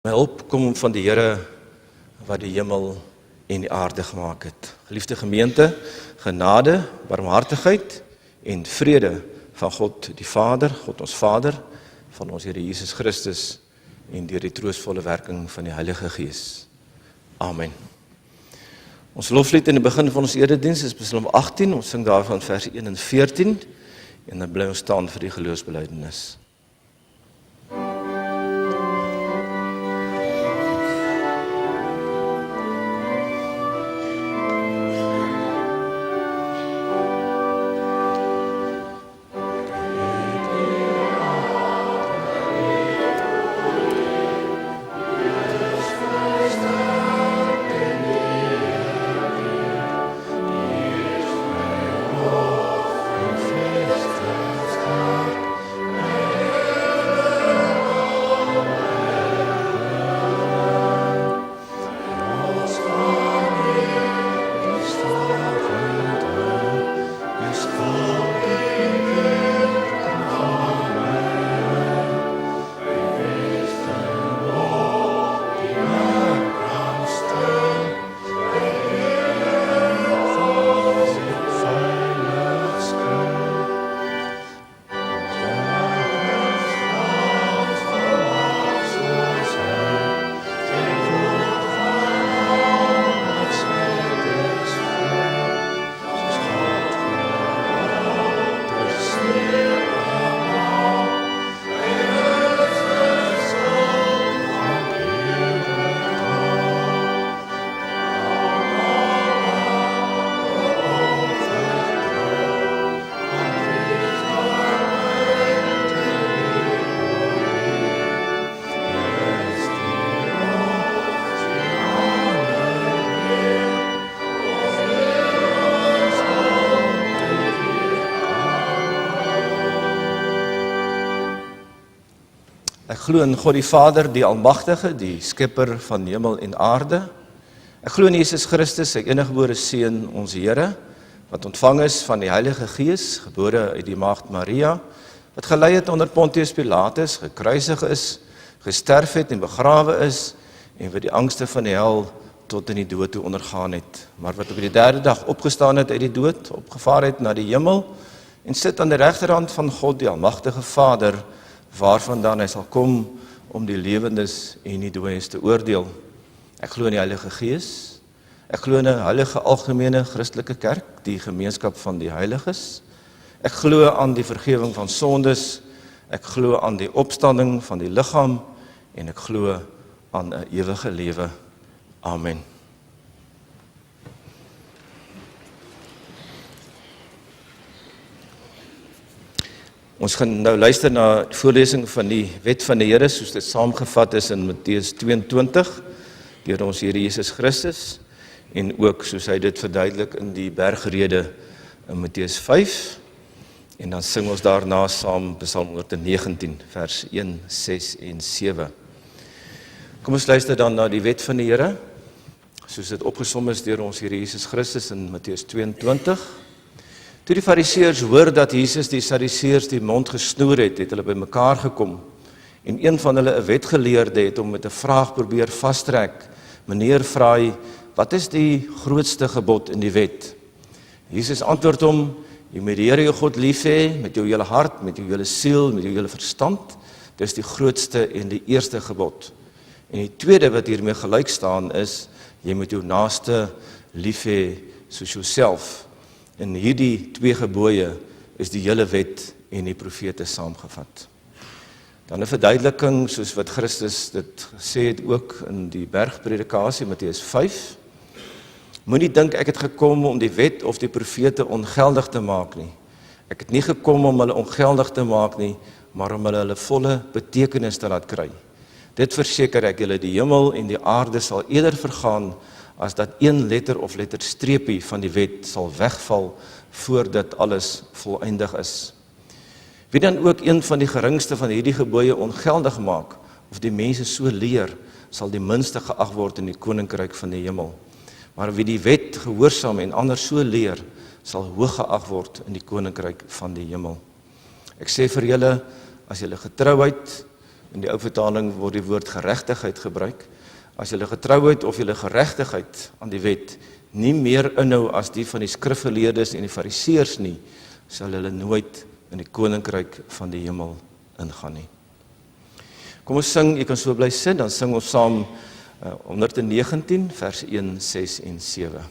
My hulp kom van die Here wat die hemel en die aarde gemaak het. Geliefde gemeente, genade, barmhartigheid en vrede van God die Vader, God ons Vader, van ons Here Jesus Christus en deur die troostvolle werking van die Heilige Gees. Amen. Ons loflied in die begin van ons erediens is Psalm 18, ons sing daarvan vers 1 en 14 en dan bly ons staan vir die geloofsbelijdenis. Ek glo in God die Vader, die Almagtige, die Skepper van hemel en aarde. Ek glo in Jesus Christus, sy eniggebore Seun, ons Here, wat ontvang is van die Heilige Gees, gebore uit die Maagd Maria, wat gelei het onder Pontius Pilatus, gekruisig is, gesterf het en begrawe is, en wat die angste van die hel tot in die dood toe ondergaan het, maar wat op die derde dag opgestaan het uit die dood, opgevaar het na die hemel, en sit aan die regterhand van God, die Almagtige Vader, waarvandaan hy sal kom om die lewendes en die dooies te oordeel. Ek glo in die Heilige Gees, ek glo in 'n heilige algemene Christelike kerk, die gemeenskap van die heiliges, ek glo aan die vergifnis van sondes, ek glo aan die opstanding van die liggaam en ek glo aan 'n ewige lewe. Amen. Ons gaan nou luister na die voorlesing van die wet van die Here, soos dit saamgevat is in Matteus 22, deur ons Here Jesus Christus, en ook soos hy dit verduidelik in die bergrede in Matteus 5, en dan sing ons daarna saam Psalm 119, vers 1, 6 en 7. Kom ons luister dan na die wet van die Here, soos dit opgesom is deur ons Here Jesus Christus in Matteus 22, Toe die Fariseërs hoor dat Jesus die Sadduseërs die mond gesnoer het, het hulle by mekaar gekom, en een van hulle 'n wetgeleerde het hom met 'n vraag probeer vastrek. Meneer, vra hy, wat is die grootste gebod in die wet? Jesus antwoord hom, jy moet die Here jou God lief hê, met jou hele hart, met jou hele siel, met jou hele verstand. Dis die grootste en die eerste gebod. En die tweede wat hiermee gelyk staan is, jy moet jou naaste lief hê soos jouself. En hierdie twee gebooie is die hele wet en die profete saamgevat. Dan 'n verduideliking soos wat Christus dit gesê het ook in die bergpredikasie Matteus 5. Moenie dink ek het gekom om die wet of die profete ongeldig te maak nie. Ek het nie gekom om hulle ongeldig te maak nie, maar om hulle volle betekenis te laat kry. Dit verseker ek julle, die hemel en die aarde sal eerder vergaan as dat een letter of letterstreepie van die wet sal wegval voordat alles voleindig is. Wie dan ook een van die geringste van hierdie gebooie ongeldig maak, of die mense so leer, sal die minste geag word in die koninkryk van die hemel. Maar wie die wet gehoorsaam en ander so leer, sal hoog geag word in die koninkryk van die hemel. Ek sê vir julle, as julle getrouheid In die ou vertaling word die woord geregtigheid gebruik. As julle getrouheid of julle geregtigheid aan die wet nie meer inhou as die van die skrifgeleerdes en die fariseërs nie, sal hulle nooit in die koninkryk van die hemel ingaan nie. Kom ons sing, jy kan so bly sit, dan sing ons saam 119 vers 1, 6 en 7.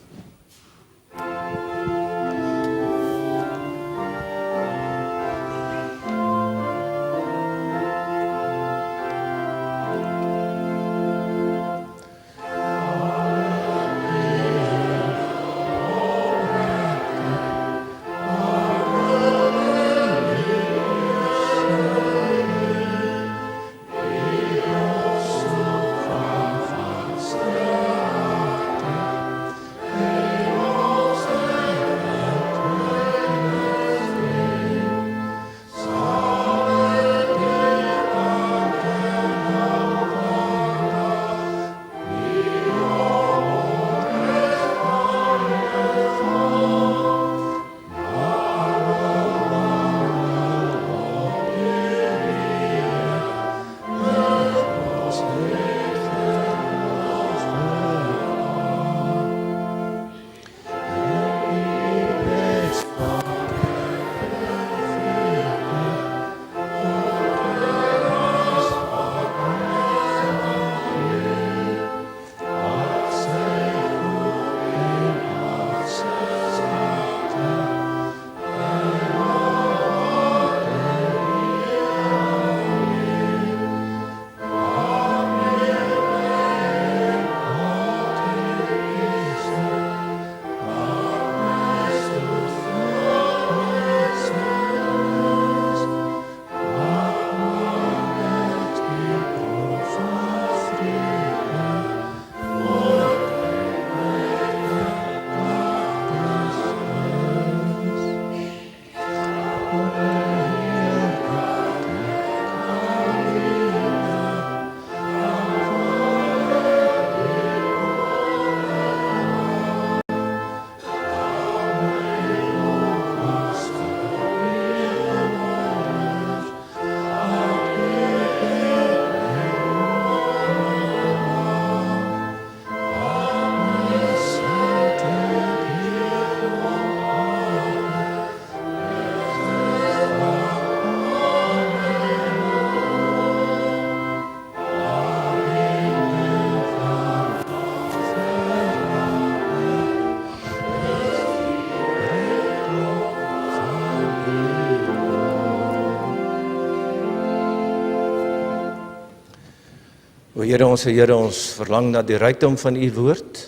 O Here, ons verlang na die rykdom van u woord.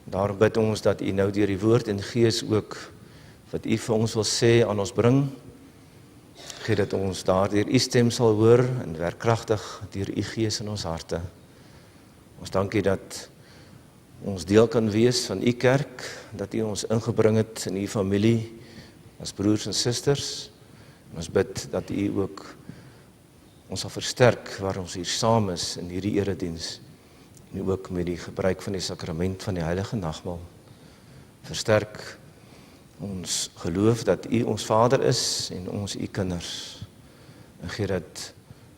Daarom bid ons dat u nou deur die woord en gees ook wat u vir ons wil sê aan ons bring. Gee dat ons daardeur u stem sal hoor en werkkragtig deur u gees in ons harte. Ons dankie dat ons deel kan wees van u kerk, dat u ons ingebring het in u familie as broers en susters. En ons bid dat u ook ons sal versterk waar ons hier saam is in hierdie erediens en ook met die gebruik van die sakrament van die heilige nagmaal. Versterk ons geloof dat u ons Vader is en ons u kinders. En gee dat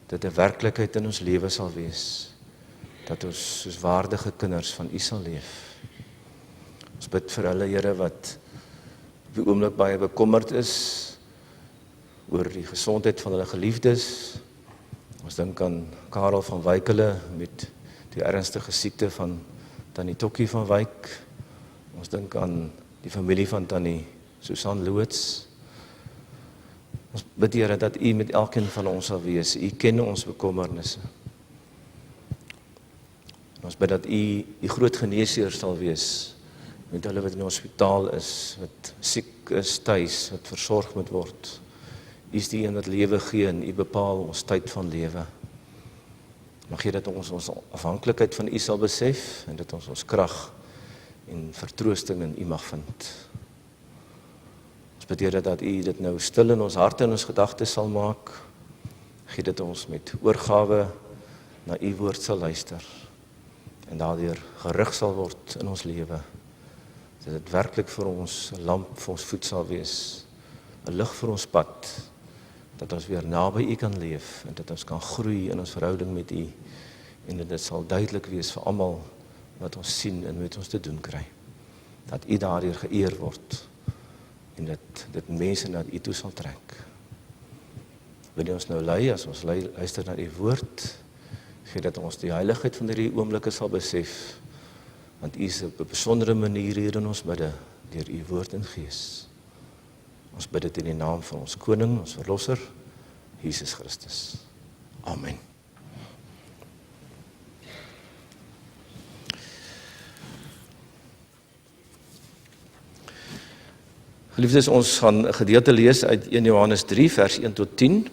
dit 'n werklikheid in ons lewe sal wees. Dat ons soos waardige kinders van u sal leef. Ons bid vir hulle, Here, wat op die oomblik baie bekommerd is oor die gesondheid van hulle geliefdes. Ons dink aan Karel van Wykele met die ernstige siekte van Tannie Tokkie van Wyk. Ons dink aan die familie van Tannie Susan Loots. Ons bid, Here, dat u met elkeen van ons sal wees. U ken ons bekommernisse. Ons bid dat u die groot geneesheer sal wees met hulle wat in die hospitaal is, wat siek is tuis, wat versorg moet word. U is die een wat lewe gee en u bepaal ons tyd van lewe. Mag gee dat ons afhanklikheid van u sal besef en dat ons krag en vertroosting in u mag vind. Ons bid, Here, dat u dit nou stil in ons harte en ons gedagtes sal maak. Gee dat ons met oorgawe na u woord sal luister en daardeur gerig sal word in ons lewe. Dat dit werklik vir ons 'n lamp vir ons voet sal wees, 'n lig vir ons pad, dat ons weer naby U kan leef, en dat ons kan groei in ons verhouding met U, en dit sal duidelik wees vir almal wat ons sien en met ons te doen kry. Dat U daardeur geëer word, en dat dit mense na U toe sal trek. Wil U ons nou lei, as ons luister na U woord, gee dat ons die heiligheid van hierdie oomblikke sal besef, want U is op 'n besondere manier hier in ons midde, deur U woord en gees. Ons bid dit in die naam van ons koning, ons verlosser, Jesus Christus. Amen. Geliefdes, ons gaan 'n gedeelte lees uit 1 Johannes 3, vers 1 tot 10,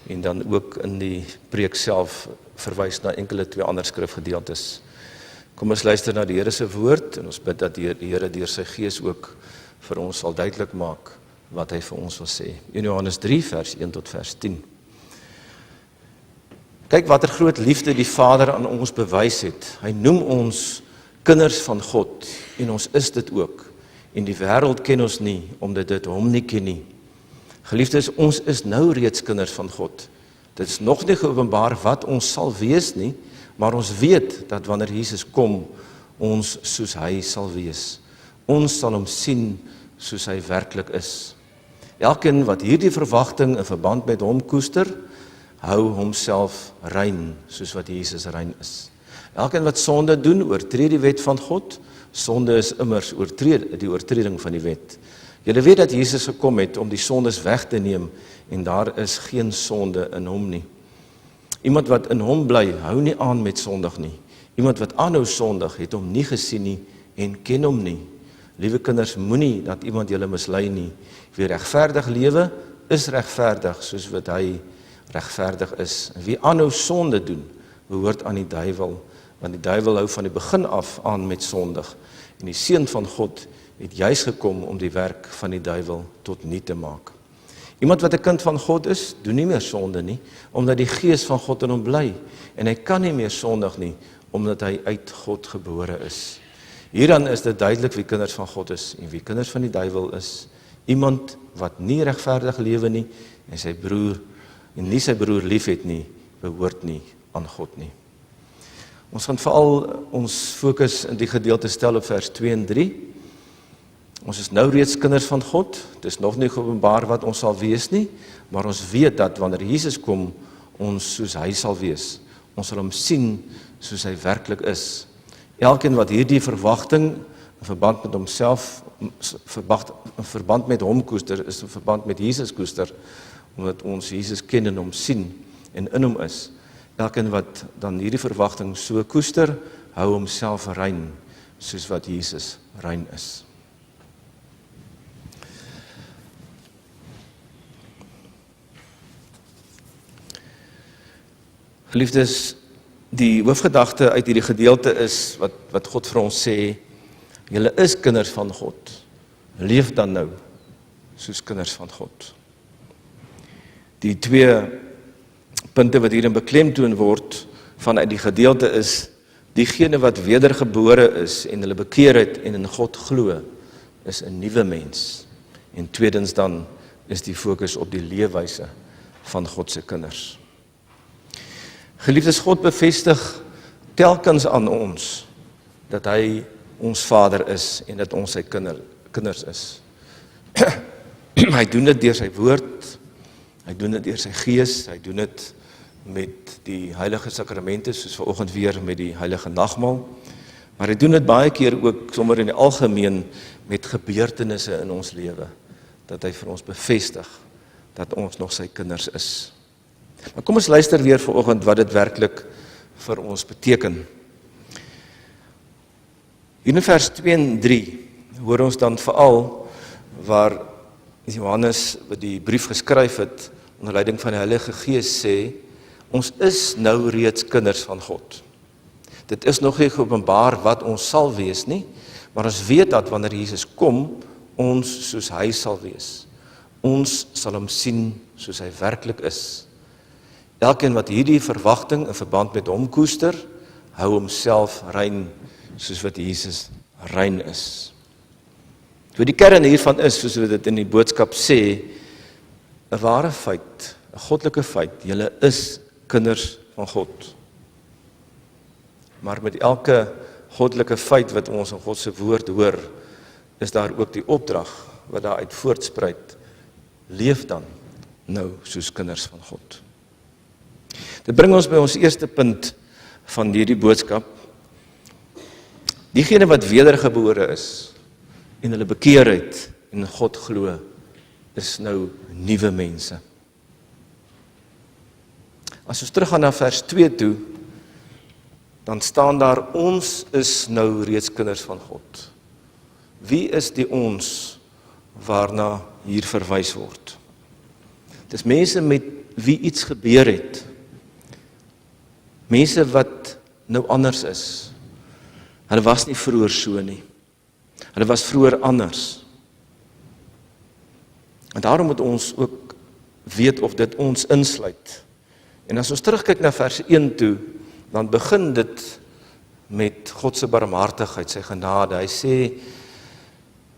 en dan ook in die preek self verwys na enkele 2 ander skrifgedeeltes. Kom ons luister na die Here se woord, en ons bid dat die Here deur sy gees ook vir ons sal duidelik maak wat hy vir ons wil sê. 1 Johannes 3, vers 1 tot vers 10. Kyk watter groot liefde die Vader aan ons bewys het. Hy noem ons kinders van God, en ons is dit ook. En die wêreld ken ons nie, omdat dit hom nie ken nie. Geliefdes, ons is nou reeds kinders van God. Dit is nog nie geopenbaar wat ons sal wees nie, maar ons weet dat wanneer Jesus kom, ons soos hy sal wees. Ons sal hom sien soos hy werklik is. Elkeen wat hierdie verwagting in verband met hom koester, hou homself rein, soos wat Jesus rein is. Elkeen wat sonde doen, oortree die wet van God. Sonde is immers die oortreding van die wet. Julle weet dat Jesus gekom het om die sondes weg te neem, en daar is geen sonde in hom nie. Iemand wat in hom bly, hou nie aan met sondig nie. Iemand wat aanhou sondig, het hom nie gesien nie en ken hom nie. Liewe kinders, moenie dat iemand julle mislei nie. Wie regverdig lewe, is regverdig soos wat hy regverdig is. En wie aanhou sonde doen, behoort aan die duiwel, want die duiwel hou van die begin af aan met sondig. En die Seun van God het juis gekom om die werk van die duiwel tot niet te maak. Iemand wat 'n kind van God is, doen nie meer sonde nie, omdat die Gees van God in hom bly, en hy kan nie meer sondig nie, omdat hy uit God gebore is. Hieraan is dit duidelik wie kinders van God is, en wie kinders van die duiwel is. Iemand wat nie regverdig lewe nie, en nie sy broer lief het nie, behoort nie aan God nie. Ons gaan veral ons fokus in die gedeelte stel op vers 2 en 3. Ons is nou reeds kinders van God, dit is nog nie geopenbaar wat ons sal wees nie, maar ons weet dat wanneer Jesus kom, ons soos hy sal wees. Ons sal hom sien soos hy werklik is. Elkeen wat hierdie verwagting in verband met homself, in verband met hom koester, is in verband met Jesus koester, omdat ons Jesus ken en hom sien en in hom is. Elkeen wat dan hierdie verwagting so koester, hou homself rein, soos wat Jesus rein is. Geliefdes, die hoofgedagte uit hierdie gedeelte is, wat God vir ons sê, julle is kinders van God, leef dan nou, soos kinders van God. Die 2 punte wat hierin beklemtoon word, vanuit die gedeelte is, diegene wat wedergebore is, en hulle bekeer het, en in God glo, is 'n nuwe mens. En tweedens dan, is die fokus op die leefwyse van God se kinders. Geliefdes, God bevestig telkens aan ons, dat hy ons Vader is, en dat ons sy kinders is. Hy doen dit deur sy woord, hy doen dit deur sy gees, hy doen dit met die heilige sakramente, soos vanoggend weer met die heilige nagmaal, maar hy doen dit baie keer ook sommer in die algemeen met gebeurtenisse in ons lewe, dat hy vir ons bevestig, dat ons nog sy kinders is. Maar kom ons luister weer vanoggend wat dit werklik vir ons beteken. Hier in vers 2 en 3 hoor ons dan veral waar Johannes wat die brief geskryf het onder leiding van die Heilige Gees sê, ons is nou reeds kinders van God. Dit is nog nie geopenbaar wat ons sal wees nie, maar ons weet dat wanneer Jesus kom, ons soos hy sal wees. Ons sal hom sien soos hy werklik is. Elkeen wat hierdie verwagting in verband met hom koester, hou homself rein, soos wat Jesus rein is. So die kern hiervan is, soos wat dit in die boodskap sê, 'n ware feit, 'n goddelike feit, julle is kinders van God. Maar met elke goddelike feit wat ons in God se woord hoor, is daar ook die opdrag wat daaruit voortspruit. Leef dan nou soos kinders van God. Dit bring ons by ons eerste punt van hierdie boodskap. Diegene wat wedergebore is en hulle bekeer het en God glo, is nou nuwe mense. As ons teruggaan na vers 2 toe, dan staan daar, ons is nou reeds kinders van God. Wie is die ons waarna hier verwys word? Dit is mense met wie iets gebeur het. Mense wat nou anders is. Hulle was nie vroeër so nie. Hulle was vroeër anders. En daarom moet ons ook weet of dit ons insluit. En as ons terugkyk na vers 1 toe, dan begin dit met God se barmhartigheid, sy genade. Hy sê,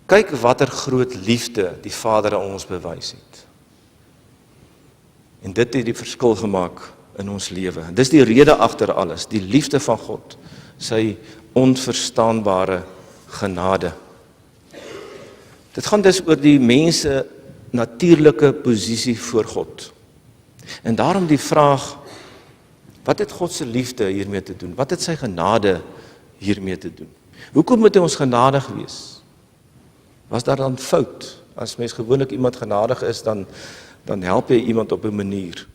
kyk watter groot liefde die Vader aan ons bewys het. En dit het die verskil gemaak in ons lewe. Dis die rede agter alles, die liefde van God, sy onverstaanbare genade. Dit gaan dus oor die mense natuurlike posisie voor God. En daarom die vraag, wat het God se liefde hiermee te doen? Wat het sy genade hiermee te doen? Hoekom moet hy ons genadig wees? Was daar dan fout? As mens gewoonlik iemand genadig is, dan help jy iemand op 'n manier.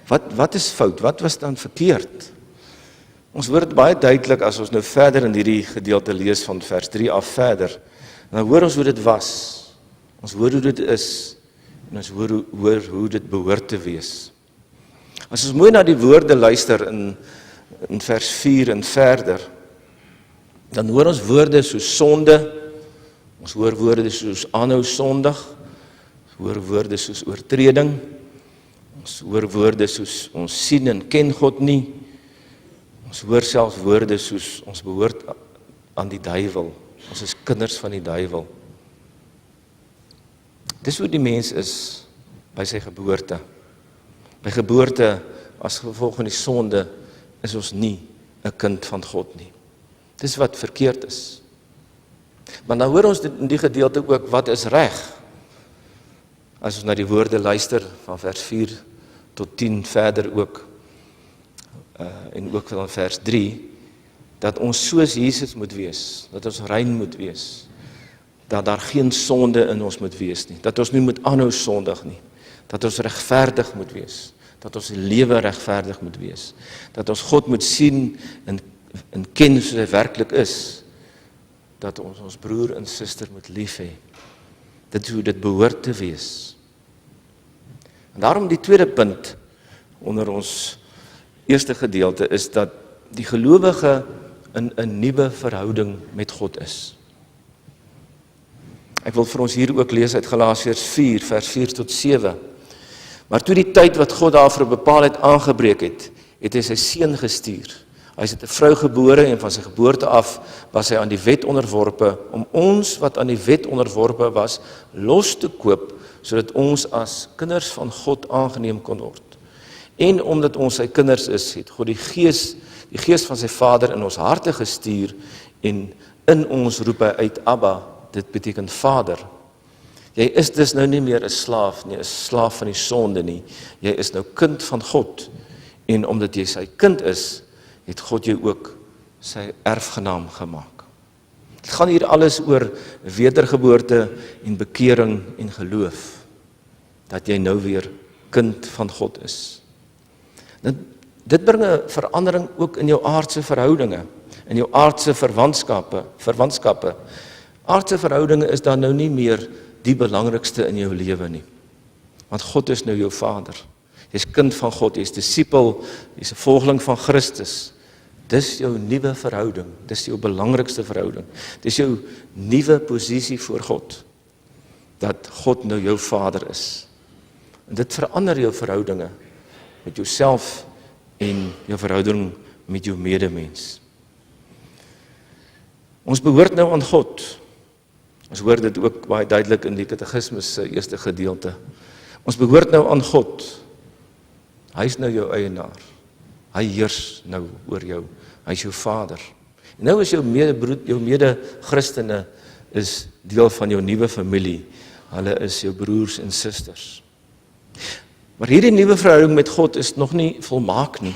Wat is fout? Wat was dan verkeerd? Ons hoor dit baie duidelik as ons nou verder in hierdie gedeelte lees van vers 3 af verder. Dan hoor ons hoe dit was. Ons hoor hoe dit is. En ons hoor hoe dit behoort te wees. As ons mooi na die woorde luister in vers 4 en verder, dan hoor ons woorde soos sonde, ons hoor woorde soos aanhou sondig, ons hoor woorde soos oortreding, ons hoor woorde soos ons sien en ken God nie, ons hoor selfs woorde soos ons behoort aan die duiwel, ons is kinders van die duiwel. Dis hoe die mens is by sy geboorte. By geboorte, as gevolg van die sonde, is ons nie 'n kind van God nie. Dis wat verkeerd is. Maar dan hoor ons in die gedeelte ook, wat is reg? As ons na die woorde luister, van vers 4 tot 10 verder ook, en ook van vers 3, dat ons soos Jesus moet wees, dat ons rein moet wees, dat daar geen sonde in ons moet wees nie, dat ons nie moet aanhou sondig nie, dat ons regverdig moet wees, dat ons lewe regverdig moet wees, dat ons God moet sien en ken soos hy werklik is, dat ons broer en suster moet lief hê. Dit is hoe dit behoort te wees. En daarom die tweede punt onder ons eerste gedeelte is dat die gelowige in 'n nuwe verhouding met God is. Ek wil vir ons hier ook lees uit Galasiërs 4, vers 4 tot 7. Maar toe die tyd wat God daarvoor bepaal het aangebreek het, het hy sy seun gestuur. Hy is uit 'n vrou gebore en van sy geboorte af was hy aan die wet onderworpe, om ons wat aan die wet onderworpe was, los te koop, sodat ons as kinders van God aangeneem kon word. En omdat ons sy kinders is, het God die gees van sy Vader in ons harte gestuur, en in ons roep hy uit Abba, dit beteken Vader. Jy is dus nou nie meer 'n slaaf nie, 'n slaaf van die sonde nie. Jy is nou kind van God. En omdat jy sy kind is, het God jou ook sy erfgenaam gemaak. Dit gaan hier alles oor wedergeboorte en bekering en geloof. Dat jy nou weer kind van God is. Dit bring 'n verandering ook in jou aardse verhoudinge, in jou aardse verwantskappe. Aardse verhoudinge is dan nou nie meer die belangrikste in jou lewe nie. Want God is nou jou Vader. Jy is kind van God, jy is disipel, jy is 'n volgeling van Christus. Dis jou nuwe verhouding, dis jou belangrikste verhouding. Dis jou nuwe posisie voor God, dat God nou jou Vader is. En dit verander jou verhoudinge met jouself en jou verhouding met jou medemens. Ons behoort nou aan God. Ons hoor dit ook baie duidelik in die katekismus se eerste gedeelte. Ons behoort nou aan God. Hy is nou jou eienaar. Hy heers nou oor jou. Hy is jou Vader. En nou is jou mede-Christene is deel van jou nuwe familie. Hulle is jou broers en susters. Maar hierdie nuwe verhouding met God is nog nie volmaak nie.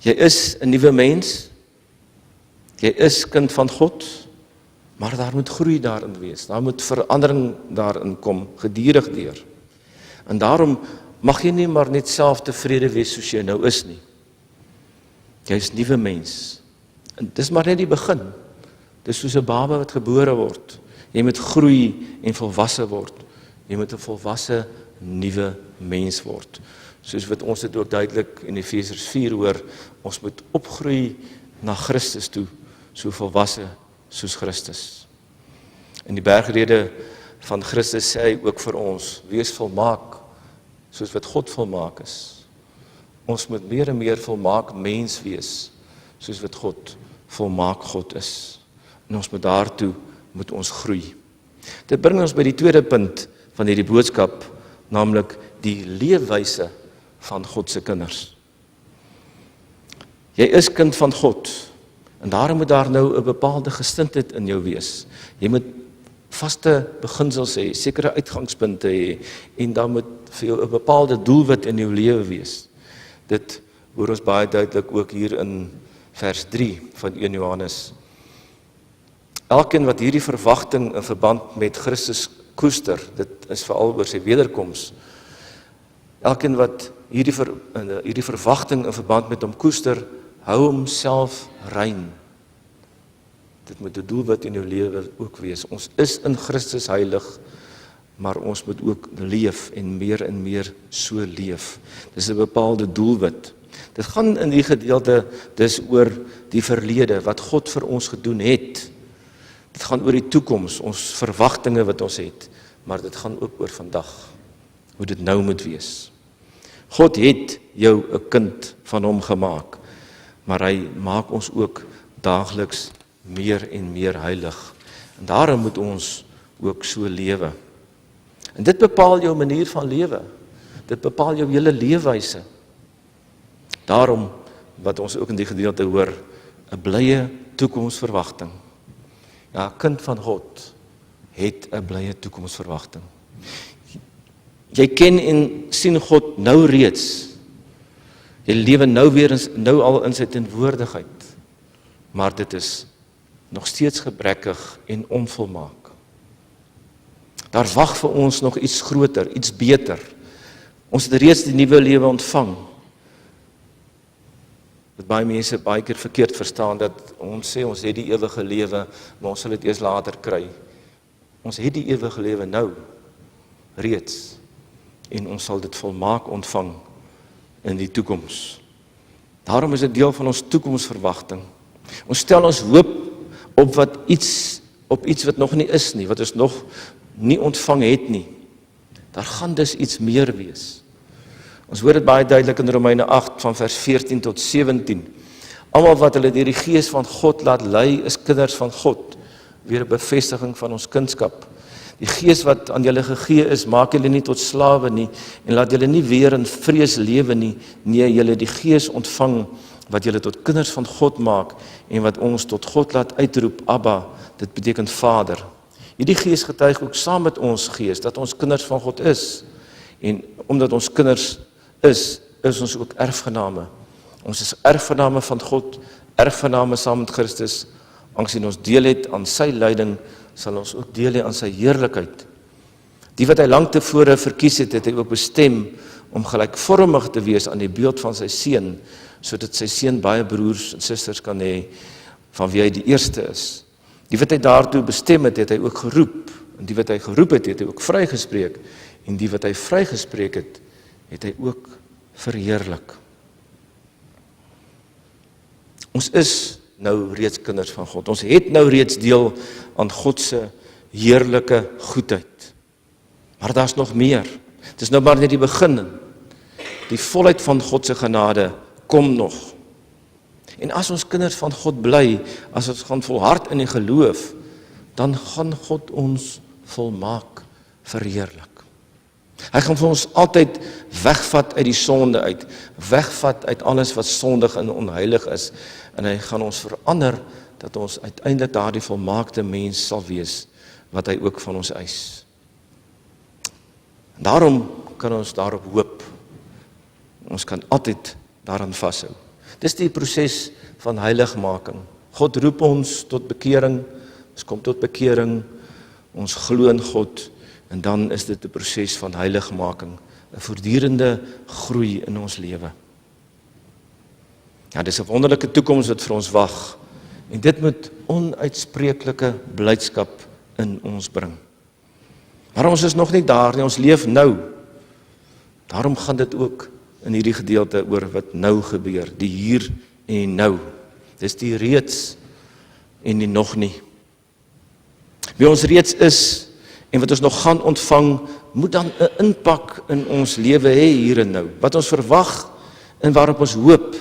Jy is 'n nuwe mens. Jy is kind van God, maar daar moet groei daarin wees. Daar moet verandering daarin kom, gedurig deur. En daarom mag jy nie maar net self tevrede wees soos jy nou is nie. Jy is 'n nuwe mens. En dis maar net die begin. Dis soos 'n baba wat gebore word. Jy moet groei en volwasse word. Jy moet 'n volwasse nuwe mens word. Soos wat ons dit ook duidelik in Efesiërs 4 hoor, ons moet opgroei na Christus toe, so volwasse soos Christus. In die bergrede van Christus sê hy ook vir ons, wees volmaak, soos wat God volmaak is. Ons moet meer en meer volmaak mens wees, soos wat God volmaak God is. En ons moet daartoe moet ons groei. Dit bring ons by die tweede punt van hierdie boodskap, naamlik die leefwyse van God se kinders. Jy is kind van God, en daarom moet daar nou 'n bepaalde gestindheid in jou wees. Jy moet vaste beginsels hê, sekere uitgangspunte hê, en dan moet vir jou 'n bepaalde doelwit in jou lewe wees. Dit hoor ons baie duidelik ook hier in vers 3 van 1 Johannes. Elkeen wat hierdie verwagting in verband met Christus koester, dit is veral oor sy wederkoms. Elkeen wat hierdie verwagting in verband met hom koester, hou homself rein. Dit moet 'n doelwit in jou lewe ook wees. Ons is in Christus heilig, maar ons moet ook leef en meer so leef. Dis 'n bepaalde doelwit. Dit gaan in die gedeelte dis oor die verlede, wat God vir ons gedoen het. Dit gaan oor die toekoms, ons verwagtinge wat ons het, maar dit gaan ook oor vandag, hoe dit nou moet wees. God het jou 'n kind van hom gemaak, maar hy maak ons ook daagliks meer en meer heilig. En daarom moet ons ook so lewe. En dit bepaal jou manier van lewe. Dit bepaal jou hele leefwyse. Daarom, wat ons ook in die gedeelte hoor, 'n blye toekomsverwagting. Ja, 'n kind van God het 'n blye toekomsverwagting. Jy ken en sien God nou reeds. Jy lewe nou al in sy teenwoordigheid. Maar dit is nog steeds gebrekkig en onvolmaak. Daar wag vir ons nog iets groter, iets beter. Ons het reeds die nuwe lewe ontvang. Wat baie mense baie keer verkeerd verstaan, dat ons sê ons het die ewige lewe, maar ons sal dit eers later kry. Ons het die ewige lewe nou, reeds, en ons sal dit volmaak ontvang in die toekoms. Daarom is dit deel van ons toekomsverwagting. Ons stel ons hoop op iets wat nog nie is nie, wat ons nog nie ontvang het nie. Daar gaan dus iets meer wees. Ons hoor dit baie duidelik in Romeine 8 van vers 14 tot 17. Almal wat hulle deur die Gees van God laat lei, is kinders van God. Weer 'n bevestiging van ons kindskap. Die Gees wat aan julle gegee is, maak julle nie tot slawe nie en laat julle nie weer in vrees lewe nie. Nee, julle die Gees ontvang wat julle tot kinders van God maak en wat ons tot God laat uitroep, Abba, dit beteken Vader. Hierdie Gees getuig ook saam met ons gees dat ons kinders van God is. En omdat ons kinders is ons ook erfgename. Ons is erfgename van God, erfgename saam met Christus. Aangezien ons deel het aan sy lyding, sal ons ook deel hê aan sy heerlikheid. Die wat hy lank tevore verkies het, het hy ook bestem om gelykvormig te wees aan die beeld van sy seun, sodat sy seun baie broers en susters kan hê, van wie hy die eerste is. Die wat hy daartoe bestem het, het hy ook geroep. En die wat hy geroep het, het hy ook vrygespreek. En die wat hy vrygespreek het, het hy ook verheerlik. Ons is nou reeds kinders van God. Ons het nou reeds deel aan God se heerlike goedheid. Maar daar's nog meer. Het is nou maar net die begin. Die volheid van God se genade kom nog. En as ons kinders van God bly, as ons gaan volhard in die geloof, dan gaan God ons volmaak verheerlik. Hy gaan vir ons altyd wegvat uit die sonde uit, wegvat uit alles wat sondig en onheilig is, en hy gaan ons verander, dat ons uiteindelik daardie volmaakte mens sal wees, wat hy ook van ons eis. Daarom kan ons daarop hoop. Ons kan altyd daaraan vashou. Dis die proses van heiligmaking. God roep ons tot bekering, ons kom tot bekering, ons glo in God, en dan is dit 'n proses van heiligmaking, 'n voortdurende groei in ons lewe. Ja, dis 'n wonderlike toekoms wat vir ons wag, en dit moet onuitspreeklike blydskap in ons bring. Maar ons is nog nie daar nie, ons leef nou. Daarom gaan dit ook in hierdie gedeelte oor wat nou gebeur, die hier en nou. Dis die reeds en die nog nie. Wie ons reeds is en wat ons nog gaan ontvang, moet dan 'n impak in ons lewe hê hier en nou. Wat ons verwag en waarop ons hoop,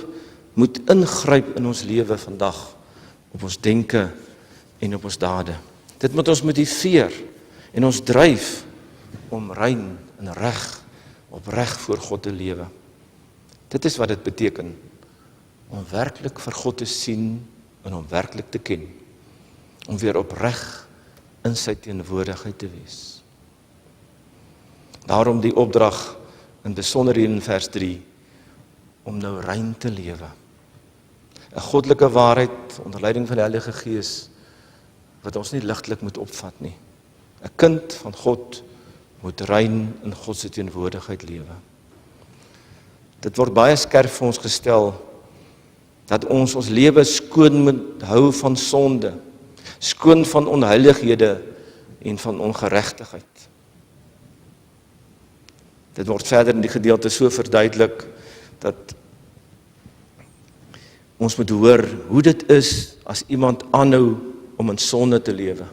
moet ingryp in ons lewe vandag, op ons denke en op ons dade. Dit moet ons motiveer en ons dryf om rein en reg, opreg voor God te lewe. Dit is wat dit beteken, om werklik vir God te sien en om werklik te ken, om weer opreg in sy teenwoordigheid te wees. Daarom die opdrag in besonder hier in vers 3, om nou rein te lewe. 'n goddelike waarheid onder leiding van die Heilige Gees, wat ons nie ligtelik moet opvat nie. 'n kind van God moet rein in God se teenwoordigheid lewe. Dit word baie skerp vir ons gestel, dat ons lewe skoon moet hou van sonde, skoon van onheilighede en van ongeregtigheid. Dit word verder in die gedeelte so verduidelik, dat ons moet hoor hoe dit is as iemand aanhou om in sonde te lewe.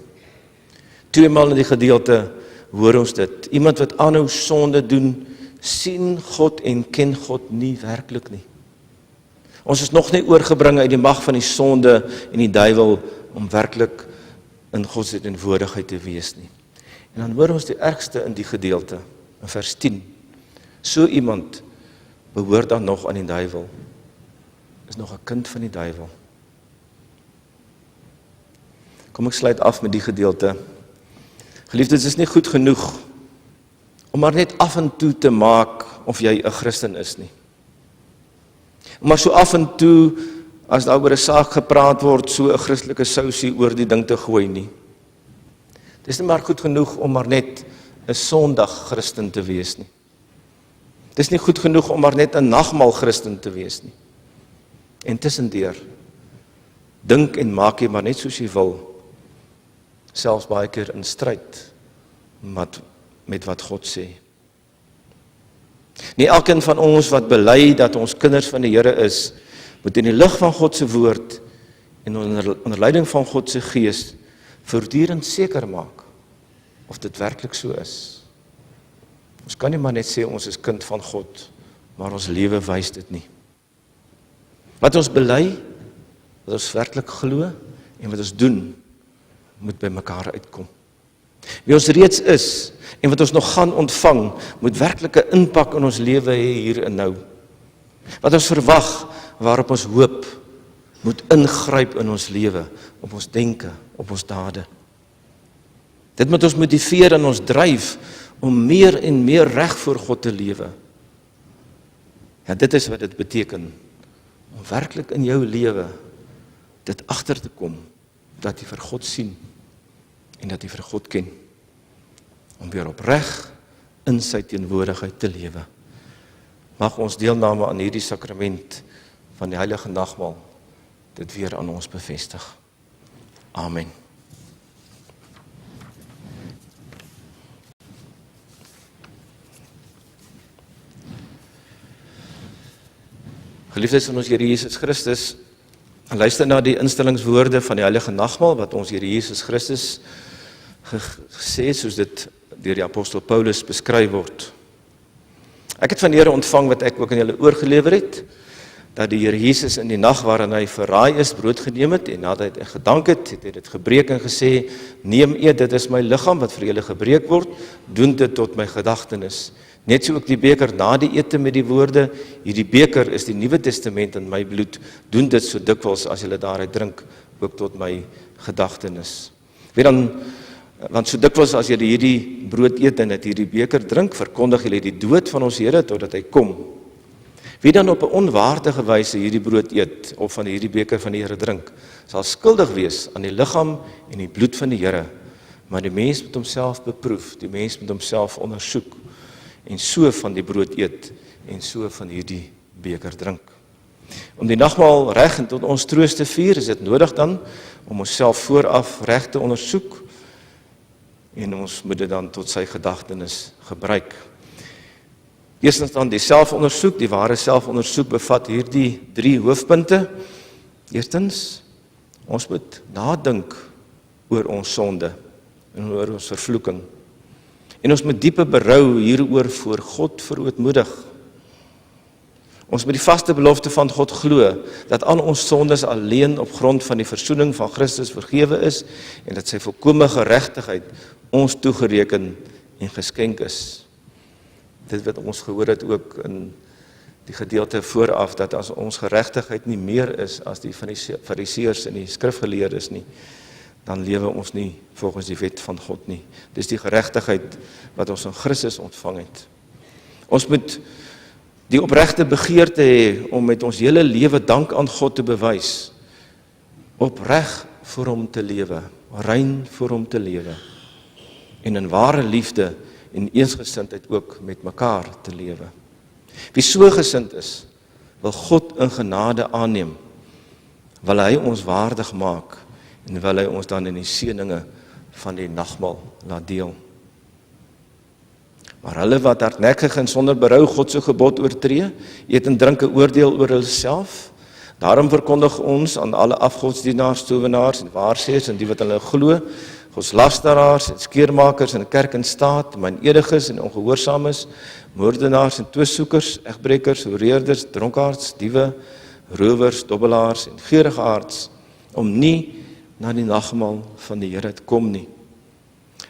Tweemaal in die gedeelte hoor ons dit. Iemand wat aanhou sonde doen, sien God en ken God nie werklik nie. Ons is nog nie oorgebring uit die mag van die sonde en die duiwel om werklik in God se teenwoordigheid te wees nie. En dan hoor ons die ergste in die gedeelte, in vers 10. So iemand behoort dan nog aan die duiwel, is nog 'n kind van die duiwel. Kom ek sluit af met die gedeelte. Geliefdes, dit is nie goed genoeg om maar net af en toe te maak of jy 'n Christen is nie. Maar so af en toe, as daar oor 'n saak gepraat word, so 'n Christelike sousie oor die ding te gooi nie. Dit is nie maar goed genoeg om maar net 'n Sondag Christen te wees nie. Dit is nie goed genoeg om maar net 'n nagmaal Christen te wees nie. En tussendeur, dink en maak jy maar net soos jy wil, selfs baie keer in stryd met wat God sê. Nie elkeen van ons wat bely dat ons kinders van die Here is, moet in die lig van God se woord en onder leiding van God se Gees voortdurend seker maak of dit werklik so is. Ons kan nie maar net sê ons is kind van God, maar ons lewe wys dit nie. Wat ons bely, wat ons werklik glo en wat ons doen, moet by mekaar uitkom. Wie ons reeds is en wat ons nog gaan ontvang, moet werklike impak in ons lewe hê hier en nou. Wat ons verwag, waarop ons hoop, moet ingryp in ons lewe, op ons denke, op ons dade. Dit moet ons motiveer en ons dryf om meer en meer reg voor God te lewe. Ja, dit is wat dit beteken, om werklik in jou lewe dit agter te kom, dat jy vir God sien en dat jy vir God ken, om weer opreg in sy teenwoordigheid te lewe. Mag ons deelname aan hierdie sakrament van die heilige nagmaal dit weer aan ons bevestig. Amen. Geliefdes van ons Here Jesus Christus, luister na die instellingswoorde van die heilige nagmaal wat ons Here Jesus Christus gesê het, soos dit deur die apostel Paulus beskryf word. Ek het van die Here ontvang wat ek ook aan julle oorgelewer het, dat die Here Jesus in die nag waarin hy verraai is, brood geneem het, en nadat hy gedank het, het hy dit gebreek en gesê, neem eet, dit is my liggaam wat vir julle gebreek word, doen dit tot my gedagtenis. Net so ook die beker na die ete met die woorde, hierdie beker is die Nuwe Testament in my bloed, doen dit so dikwels as julle daaruit drink, ook tot my gedagtenis. Weet dan, want so dikwels as julle hierdie brood eet en dit hierdie beker drink, verkondig julle die dood van ons Here totdat hy kom. Wie dan op 'n onwaardige wyse hierdie brood eet of van hierdie beker van die Here drink, sal skuldig wees aan die liggaam en die bloed van die Here. Maar die mens moet homself beproef, die mens moet homself ondersoek en so van die brood eet en so van hierdie beker drink. Om die nagmaal reg en tot ons troos te vier, is dit nodig dan om onsself vooraf reg te ondersoek en ons moet dit dan tot sy gedagtenis gebruik. Eerstens dan die selfondersoek, die ware selfondersoek bevat hierdie 3 hoofpunte. Eerstens, ons moet nadink oor ons sonde en oor ons vervloeking. En ons moet diepe berou hieroor voor God verootmoedig. Ons moet die vaste belofte van God glo, dat al ons sondes alleen op grond van die versoening van Christus vergewe is, en dat sy volkome geregtigheid ons toegereken en geskenk is. Dit wat ons gehoor het ook in die gedeelte vooraf, dat as ons geregtigheid nie meer is as die van die fariseërs en die skrifgeleerdes nie, dan lewe ons nie volgens die wet van God nie. Dis die geregtigheid wat ons in Christus ontvang het. Ons moet die opregte begeerte hê om met ons hele lewe dank aan God te bewys, opreg vir hom te lewe, rein vir hom te lewe, en in ware liefde en eensgesindheid ook met mekaar te lewe. Wie so gesind is, wil God in genade aanneem, wil hy ons waardig maak, en wil hy ons dan in die seëninge van die nagmaal laat deel. Maar hulle wat hardnekkig en sonder berou God se gebod oortree, eet en drink 'n oordeel oor hulself. Daarom verkondig ons aan alle afgodsdienaars, towenaars en waarsêers en die wat hulle glo, godslasteraars en skeermakers in die kerk en staat, mynediges en ongehoorsaames, moordenaars en twissoekers, egbrekers, hoereerders, dronkaards, diewe, rowers, dobbelaars en gierigaards, om nie na die nagmaal van die Here te kom nie.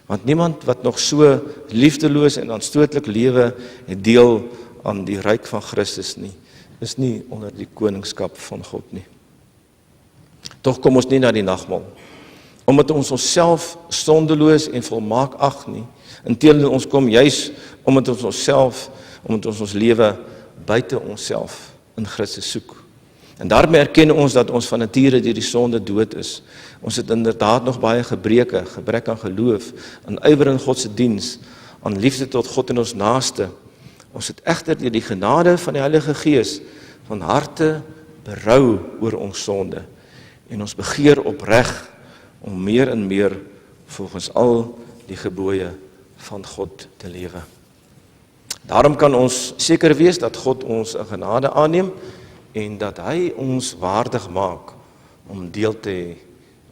Want niemand wat nog so liefdeloos en aanstootlik lewe, het deel aan die ryk van Christus nie, is nie onder die koningskap van God nie. Tog kom ons nie na die nagmaal, omdat ons onsself sondeloos en volmaak ag nie. Inteendeel, ons kom juis omdat ons ons lewe buite onsself in Christus soek. En daarmee erken ons dat ons van nature deur die sonde dood is. Ons het inderdaad nog baie gebreke, gebrek aan geloof, aan ywer in God se diens, aan liefde tot God en ons naaste. Ons het egter deur die genade van die Heilige Gees van harte berou oor ons sonde en ons begeer opreg om meer en meer volgens al die gebooie van God te lewe. Daarom kan ons seker wees dat God ons in genade aanneem en dat hy ons waardig maak om deel te hê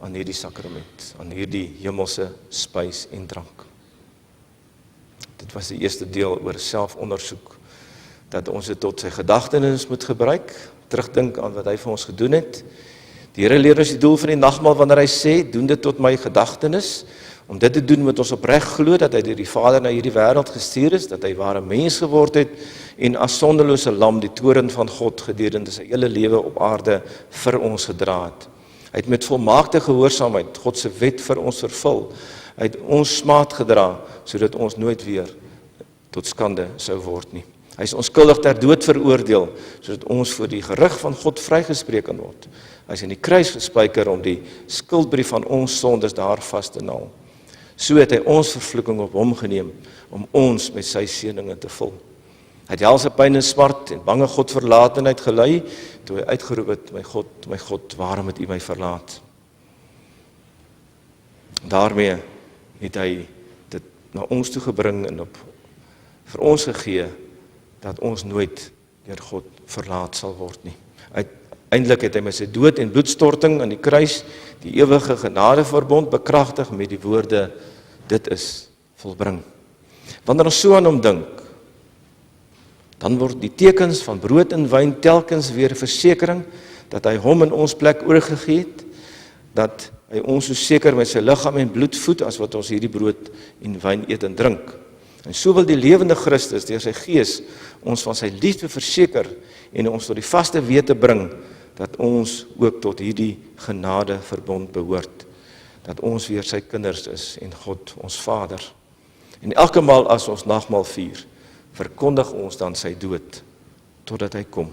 aan hierdie sakrament, aan hierdie hemelse spys en drank. Dit was die eerste deel oor selfondersoek, dat ons dit tot sy gedagtenis moet gebruik, terugdink aan wat hy vir ons gedoen het. Die Here leer ons die doel van die nagmaal wanneer hy sê, doen dit tot my gedagtenis. Om dit te doen moet ons opreg glo dat hy deur die Vader na hierdie wêreld gestuur is, dat hy ware mens geword het en as sondelose lam die toorn van God gedurende sy hele lewe op aarde vir ons gedra het. Hy het met volmaakte gehoorsaamheid God se wet vir ons vervul. Hy het ons smaad gedra sodat ons nooit weer tot skande sou word nie. Hy is onskuldig ter dood veroordeel sodat ons voor die gerig van God vrygespreek kan word. Hy is in die kruis gespyker om die skuldbrief van ons sondes daar vas te naal. So het hy ons vervloeking op hom geneem om ons met sy seëninge te vul. Hy het helse pyn en smart en bange Godverlatenheid gelei toe hy uitgeroep het, my God, waarom het U my verlaat? Daarmee het hy dit na ons toe gebring en vir ons gegee dat ons nooit deur God verlaat sal word nie. Uiteindelik het hy met sy dood en bloedstorting aan die kruis die ewige genadeverbond bekragtig met die woorde, dit is volbring. Wanneer ons so aan hom dink, Dan word die tekens van brood en wyn telkens weer 'n versekering dat hy hom in ons plek oorgegee het, dat hy ons so seker met sy liggaam en bloed voed as wat ons hierdie brood en wyn eet en drink. En so wil die lewende Christus deur sy Gees ons van sy liefde verseker en ons tot die vaste wete bring dat ons ook tot hierdie genade verbond behoort, dat ons weer sy kinders is en God ons Vader. En elke maal as ons nagmaal vier, verkondig ons dan sy dood totdat hy kom.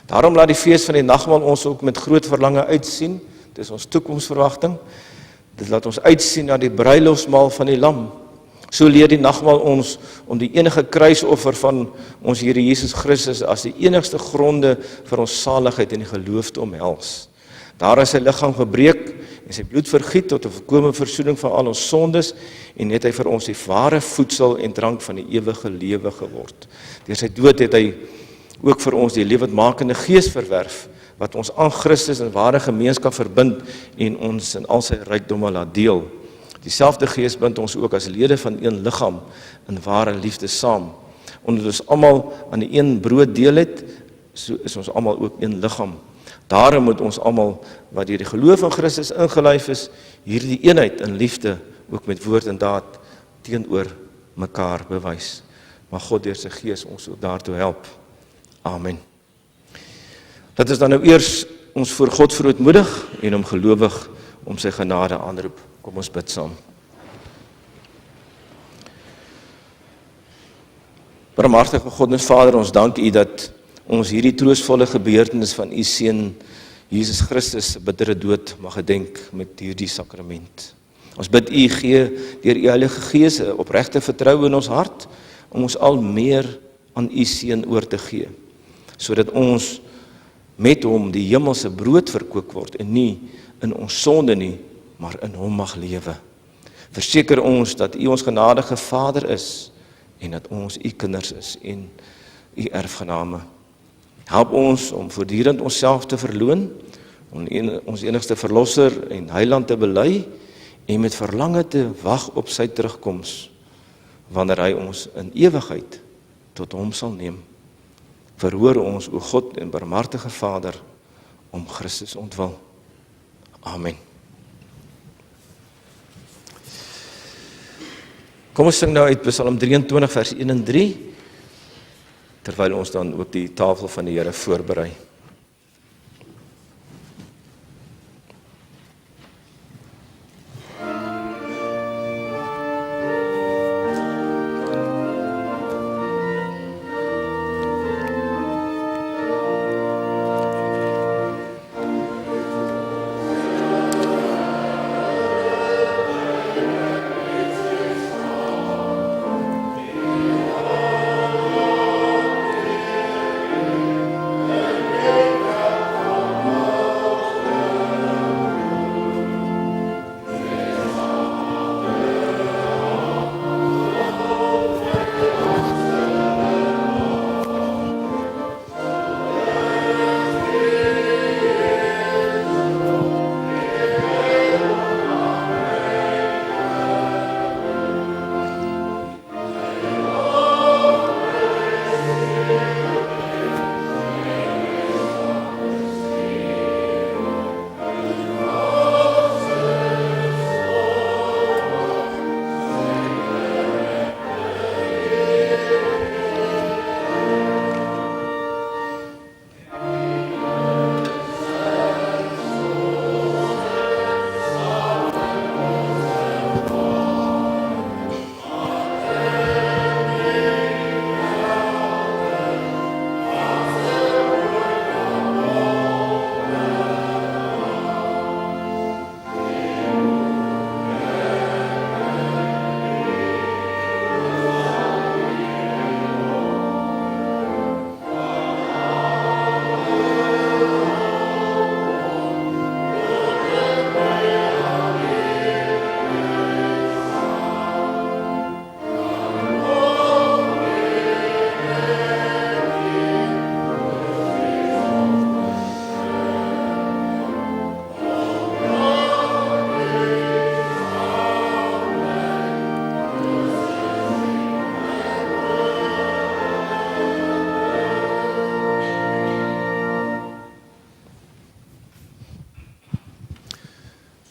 Daarom laat die fees van die nagmaal ons ook met groot verlange uitsien. Dit is ons toekomsverwagting. Dit laat ons uitsien na die bruilofsmaal van die Lam. So leer die nagmaal ons om die enige kruisoffer van ons Here Jesus Christus as die enigste gronde vir ons saligheid en die geloof te omhels. Daar is sy liggaam gebreek en sy bloed vergiet tot 'n volkomme versoening van al ons sondes en het hy vir ons die ware voedsel en drank van die ewige lewe geword. Deur sy dood het hy ook vir ons die lewendmakende Gees verwerf wat ons aan Christus in ware gemeenskap verbind en ons in al sy rykdomme laat deel. Dieselfde Gees bind ons ook as lede van een liggaam in ware liefde saam. Omdat ons almal aan die een brood deel het, so is ons almal ook een liggaam. Daarom moet ons almal wat deur die geloof in Christus ingelyf is, hierdie eenheid in liefde ook met woord en daad teenoor mekaar bewys. Maar God deur sy Gees ons ook daartoe help. Amen. Dat is dan nou eers ons voor God verootmoedig en om gelowig om sy genade aanroep. Kom ons bid saam. Barmhartige God en Vader, ons dank U dat ons hierdie troostvolle gebeurtenis van U Seun Jesus Christus se bittere dood mag gedenk met hierdie sakrament. Ons bid U gee deur U Heilige Gees 'n opregte vertroue in ons hart om ons al meer aan U Seun oor te gee, sodat ons met hom die hemelse brood verkoop word en nie in ons sonde nie, maar in hom mag lewe. Verseker ons dat U ons genadige Vader is en dat ons U kinders is en U erfgename. Help ons om voortdurend onsself te verloon, om ons enigste verlosser en heiland te bely en met verlange te wag op sy terugkoms, wanneer hy ons in ewigheid tot hom sal neem. Verhoor ons, o God en barmhartige Vader, om Christus ontwil. Amen. Kom ons sing nou uit Psalm 23 vers 1 en 3, terwyl ons dan ook die tafel van die Here voorberei. Amen.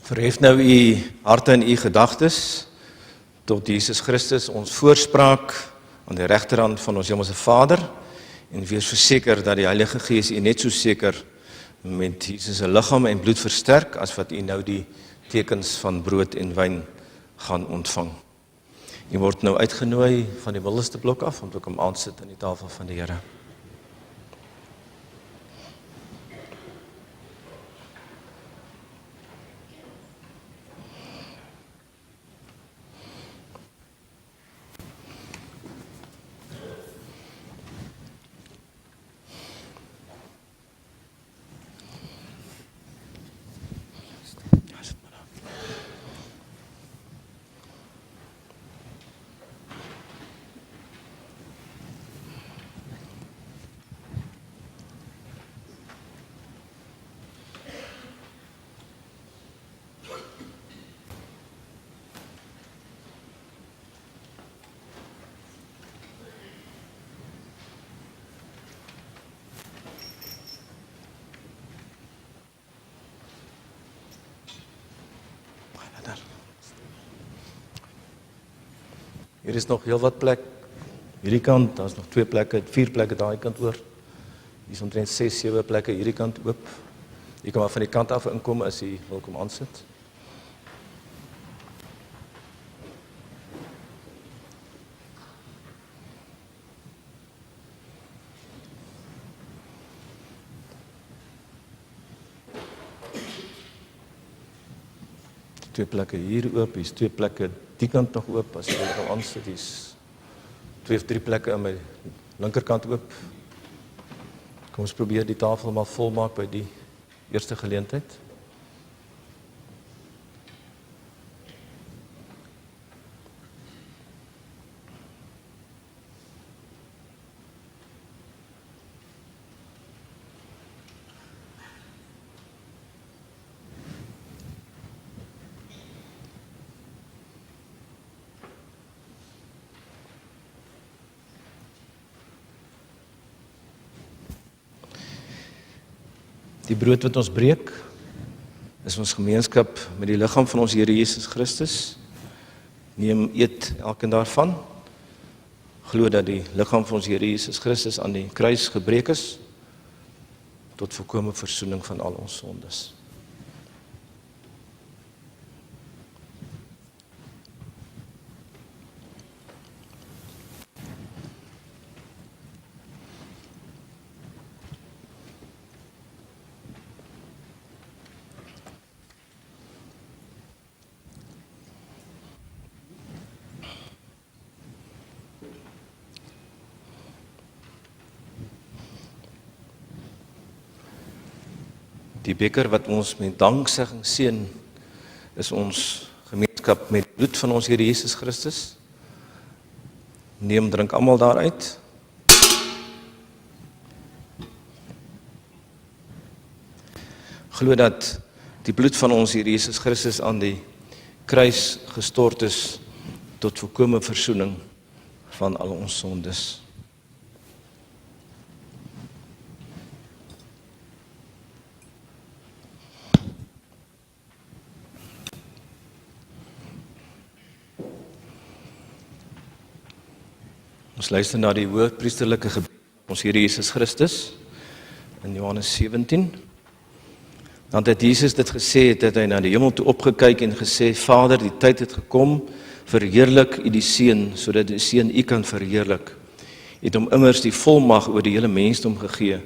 Verhef nou u harte en u gedagtes tot Jesus Christus, ons voorspraak aan die regterhand van ons Hemelse Vader, en wees verseker dat die Heilige Gees u net so seker met Jesus se liggaam en bloed versterk, as wat u nou die tekens van brood en wyn gaan ontvang. U word nou uitgenooi van die middelste blok af, om te kom aansit aan die tafel van die Here. Hier is nog heel wat plek, hierdie kant, daar is nog 2 plekke, 4 plekke daai kant oor. Hier is omtrent 6, 7 plekke hierdie kant oop. Jy kan maar van die kant af inkom as jy wil kom aansit. Twee plekke hier oop, hier is 2 plekke die kant nog oop, as jy wil gaan aansit, hier is 2 of 3 plekke aan my linkerkant oop. Kom ons probeer die tafel maar volmaak by die eerste geleentheid. Die brood wat ons breek, is ons gemeenskap met die liggaam van ons Here Jesus Christus. Neem, eet elkeen daarvan. Glo dat die liggaam van ons Here Jesus Christus aan die kruis gebreek is, tot volkome versoening van al ons sondes. Die beker wat ons met danksegging seën, is ons gemeenskap met die bloed van ons Here Jesus Christus. Neem, drink almal daaruit. Glo dat die bloed van ons Here Jesus Christus aan die kruis gestort is tot volkome versoening van al ons sondes. Ons luister na die hoëpriesterlike gebed van ons Here Jesus Christus in Johannes 17. Want dat Jesus dit gesê het, het hy na die hemel toe opgekyk en gesê: Vader, die tyd het gekom, verheerlik u die Seun, sodat die Seun u kan verheerlik. U het hom immers die volmag oor die hele mensdom gegee,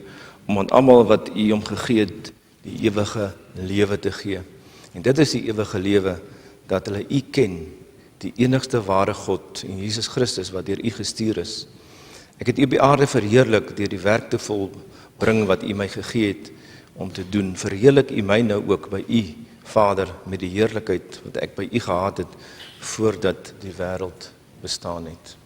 om aan almal wat u hom gegee het, die ewige lewe te gee. En dit is die ewige lewe, dat hulle u ken, die enigste ware God en Jesus Christus wat deur u gestuur is. Ek het u op die aarde verheerlik deur die werk te volbring wat u my gegee het om te doen. Verheerlik u my nou ook by u, Vader, met die heerlikheid wat ek by u gehad het voordat die wêreld bestaan het.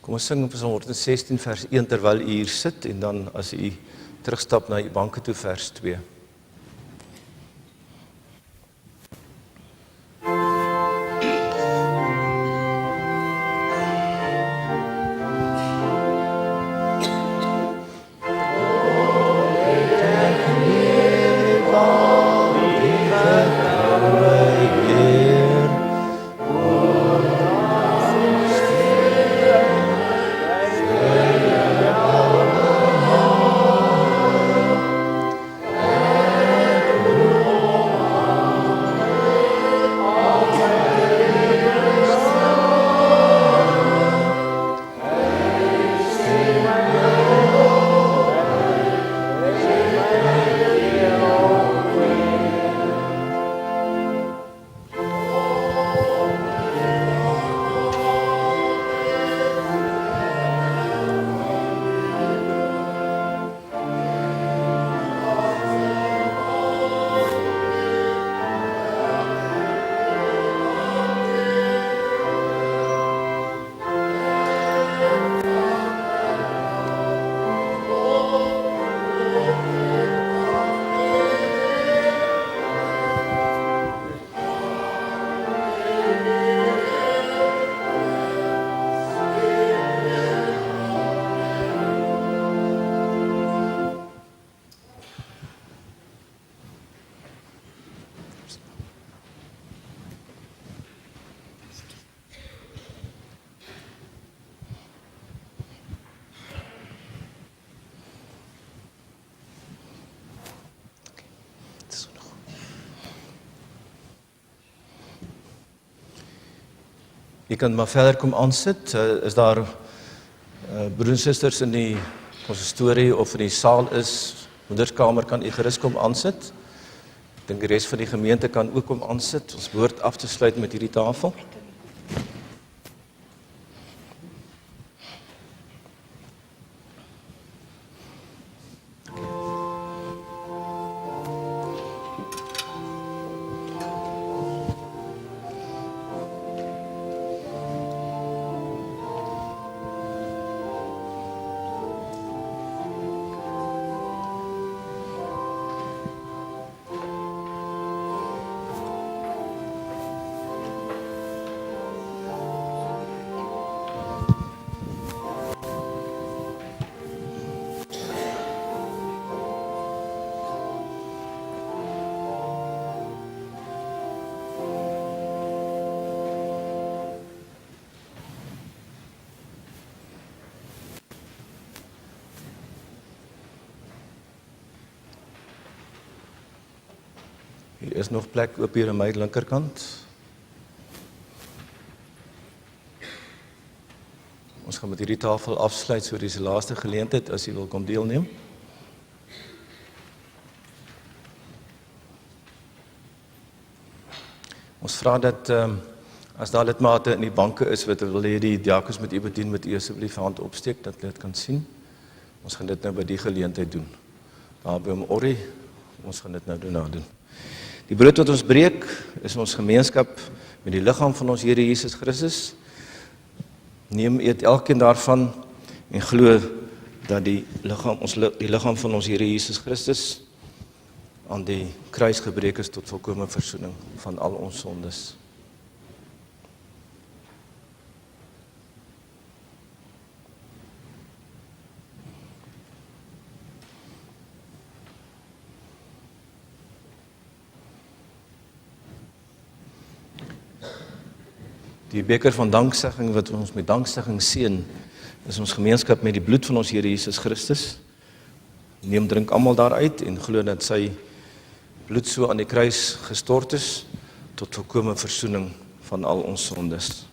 Kom ons sing Psalm 116 vers 1 terwyl u hier sit en dan as u terugstap na u banke toe vers 2. Je kan maar verder kom aansit. Is daar broers en susters in die consistorie of in die saal is, moederskamer kan u gerus kom aansit. Ek dink die res van die gemeente kan ook kom aansit. Ons behoort af te sluit met hierdie tafel. Hier is nog plek op hier aan my linkerkant. Ons gaan met hierdie tafel afsluit, so dis die laaste geleentheid as jy wil kom deelneem. Ons vra dat as daar lidmate in die banke is wat wil hê die diakens met u bedien, met u asseblief hand opsteek dat hulle dit kan sien. Ons gaan dit nou by die geleentheid doen. Daar by Orrie, ons gaan dit nou daarna doen. Die brood wat ons breek, is ons gemeenskap met die liggaam van ons Here Jesus Christus. Neem eet elkeen daarvan en glo dat die liggaam van ons Here Jesus Christus aan die kruis gebreek is tot volkomme versoening van al ons sondes. Die beker van danksegging wat ons met danksegging seën, is ons gemeenskap met die bloed van ons Here Jesus Christus. Neem drink almal daaruit en glo dat sy bloed so aan die kruis gestort is tot volkomme versoening van al ons sondes.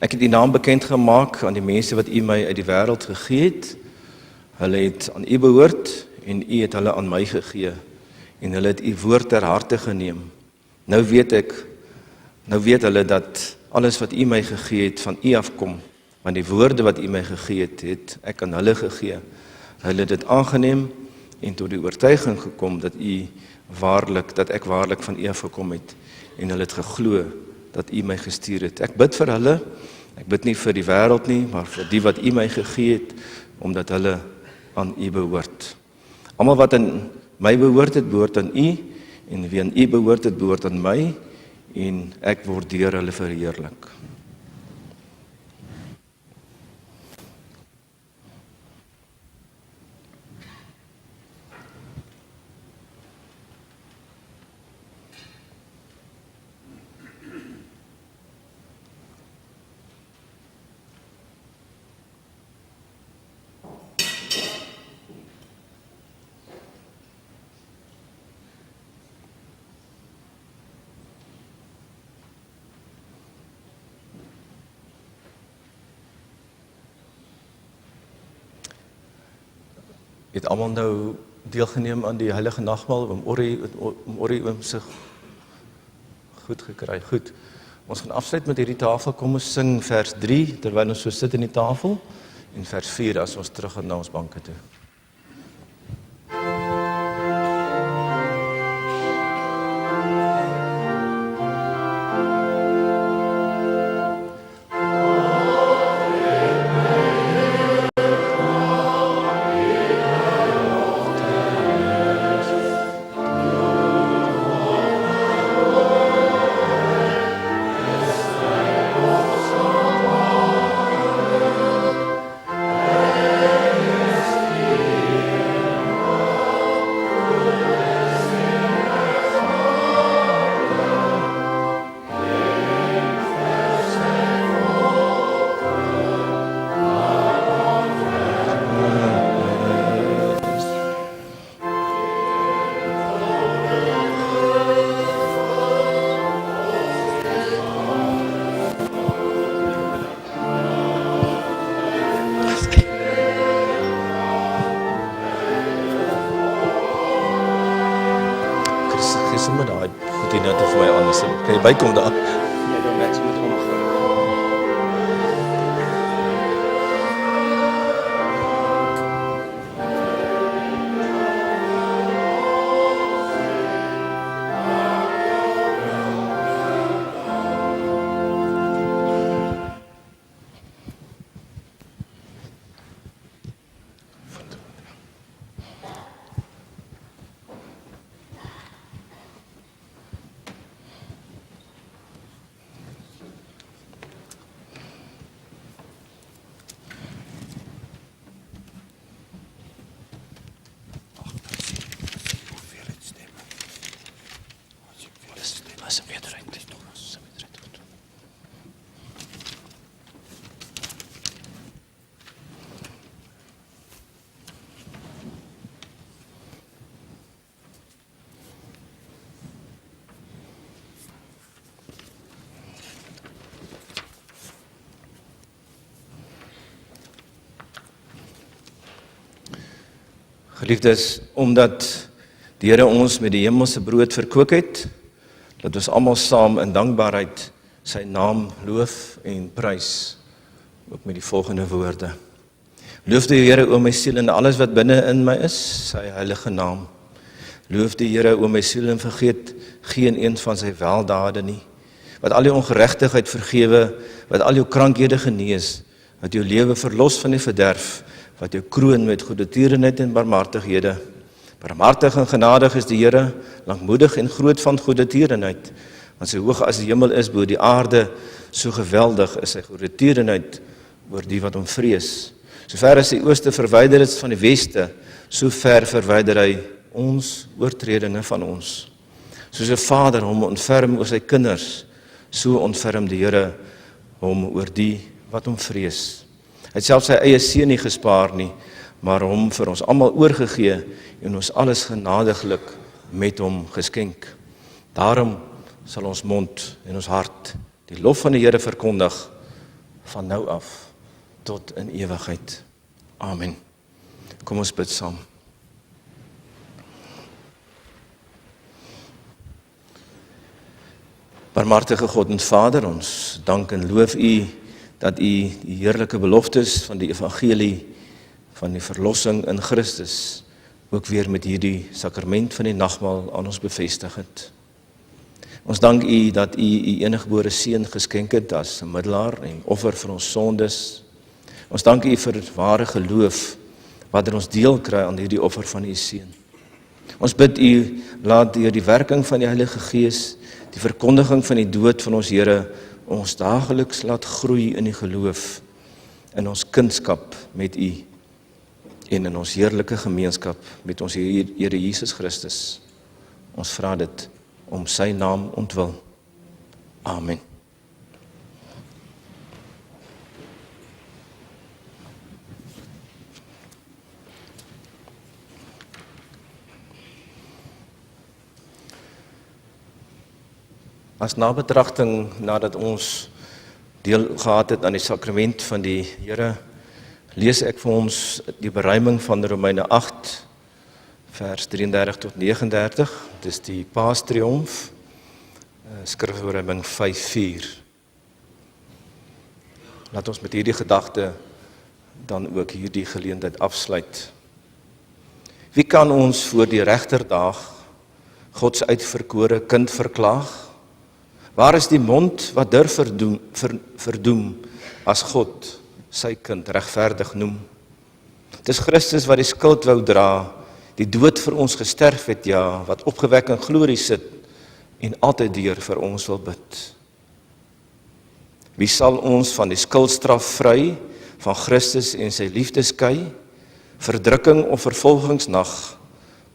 Ek het die naam bekend gemaak aan die mense wat u my uit die wêreld gegee het. Hulle het aan u behoort en u het hulle aan my gegee en hulle het u woord ter harte geneem. Nou weet hulle dat alles wat u my gegee het van u afkom, want die woorde wat u my gegee het, het ek aan hulle gegee. Hulle het dit aangeneem en tot die oortuiging gekom dat ek waarlik van U gekom het en hulle het geglo dat U my gestuur het. Ek bid vir hulle, ek bid nie vir die wêreld nie, maar vir die wat U my gegee het, omdat hulle aan U behoort. Almal wat aan my behoort het, behoort aan U, en wie aan U behoort het, behoort aan my, en ek word deur hulle verheerlik. Het almal nou deelgeneem aan die heilige nagmaal, om Orrie oom sig goed gekry. Goed. Ons gaan afsluit met hierdie tafel. Kom ons sing vers 3 terwyl ons so sit in die tafel, en vers 4 as ons terug gaan na ons banke toe. Sommer daai goed hier net vir my aan, kan jy bykom daar? Ja, dan werk met hom nog. Geliefdes, omdat die Here ons met die hemelse brood verkoop het, dat ons almal saam in dankbaarheid sy naam loof en prys, ook met die volgende woorde. Loof die Here o my siel en alles wat binne in my is, sy heilige naam. Loof die Here o my siel en vergeet geen een van sy weldade nie, wat al jou ongeregtigheid vergewe, wat al jou krankhede genees, wat jou lewe verlos van die verderf, wat jou kroon met goedertierenheid en barmhartighede. Barmhartig en genadig is die Here, lankmoedig en groot van goedertierenheid, want sy hoog as die hemel is bo die aarde, so geweldig is sy goedertierenheid oor die wat hom vrees. So ver as die ooste verwyder is van die weste, so ver verwyder hy ons oortredinge van ons. Soos 'n vader hom ontferm oor sy kinders, so ontferm die Here hom oor die wat hom vrees. Hy het self sy eie seun nie gespaar nie, maar hom vir ons almal oorgegee en ons alles genadiglik met hom geskenk. Daarom sal ons mond en ons hart die lof van die Here verkondig van nou af tot in ewigheid. Amen. Kom ons bid saam. Barmhartige God en Vader, ons dank en loof U dat U die heerlike beloftes van die evangelie van die verlossing in Christus ook weer met hierdie sakrament van die nagmaal aan ons bevestig het. Ons dank U dat U U eniggebore seun geskenk het as 'n middelaar en offer vir ons sondes. Ons dank U vir ware geloof wat ons deel kry aan hierdie offer van U seun. Ons bid U, laat deur die werking van die Heilige Gees, die verkondiging van die dood van ons Here, ons daagliks laat groei in die geloof, in ons kindskap met U en in ons heerlike gemeenskap met ons Here Jesus Christus. Ons vra dit om sy naam ontwil. Amen. As nabetragting nadat ons deel gehad het aan die sakrament van die Here, lees ek vir ons die beruiming van Romeine 8, vers 33 tot 39. Dis die Paastriomf, skrifberuiming 5:4. Laat ons met hierdie gedagte dan ook hierdie geleentheid afsluit. Wie kan ons voor die regterdag God se uitverkore kind verklaag? Waar is die mond wat durf verdoem as God sy kind regverdig noem? Dis Christus wat die skuld wou dra, die dood vir ons gesterf het, ja, wat opgewek in glorie sit en altyd deur vir ons wil bid. Wie sal ons van die skuldstraf vry, van Christus en sy liefde skei? Verdrukking of vervolgingsnag,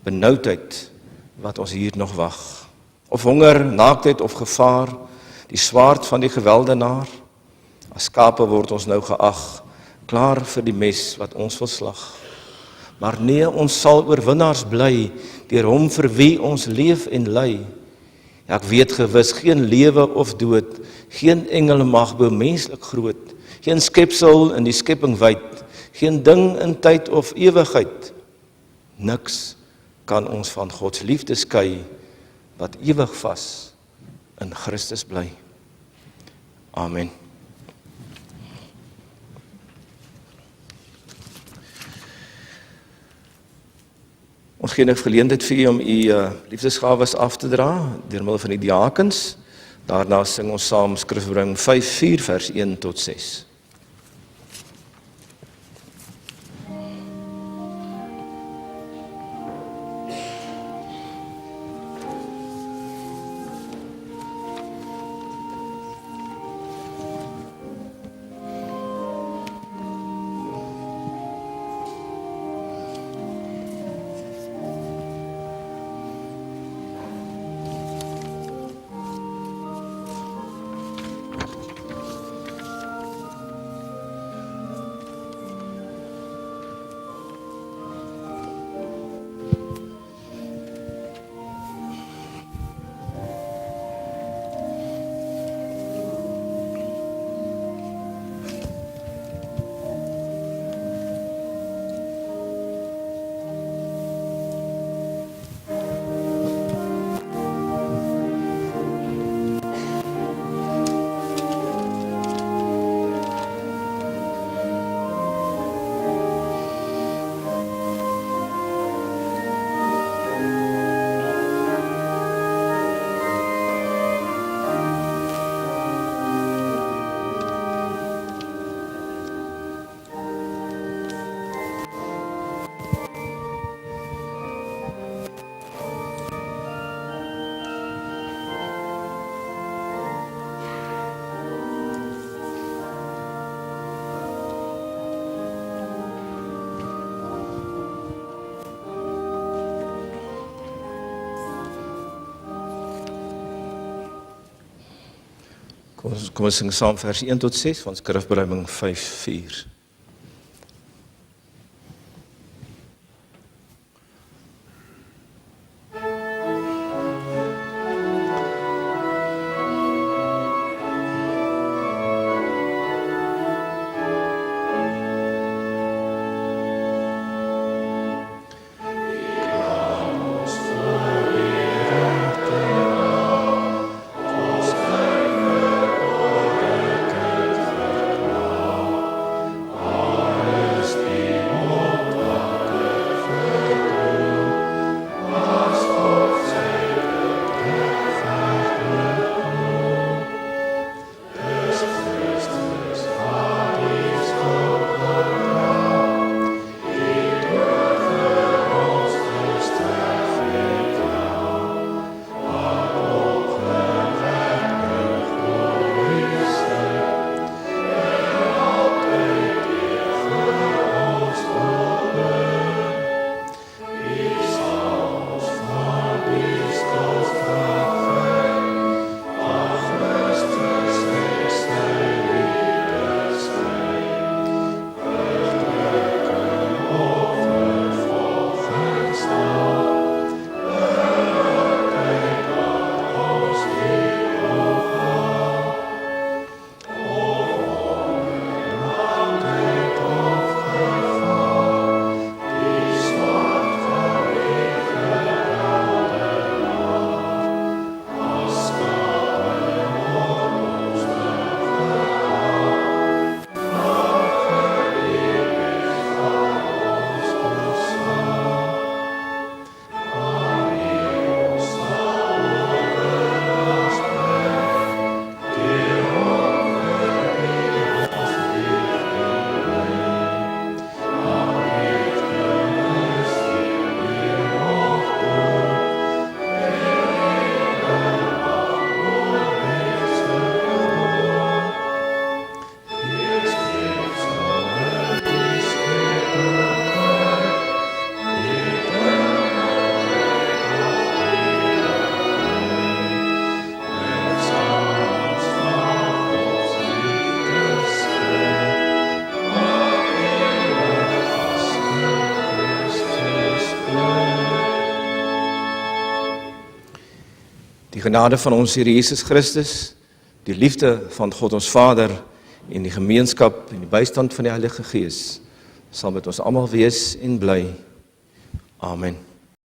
benoudheid wat ons hier nog wag. Of honger, naaktheid of gevaar, die swaard van die geweldenaar. As skape word ons nou geag, klaar vir die mes wat ons wil slag. Maar nee, ons sal oorwinnaars bly, deur hom vir wie ons leef en ly. Ja, ek weet gewis, geen lewe of dood, geen engele mag bo menslik groot, geen skepsel in die skepping wyd, geen ding in tyd of ewigheid. Niks kan ons van Gods liefde skei, wat ewig vas in Christus bly. Amen. Ons gee 'n geleentheid vir u om u liefdesgawes af te dra deur middel van die diakens. Daarna sing ons saam skrifberuiming 5:4 vers 1 tot 6. Kom ons sing saam vers 1 tot 6 van skrifberuiming 5:4. Die genade van ons Here Jesus Christus, die liefde van God ons Vader en die gemeenskap en die bystand van die Heilige Gees sal met ons almal wees en bly. Amen.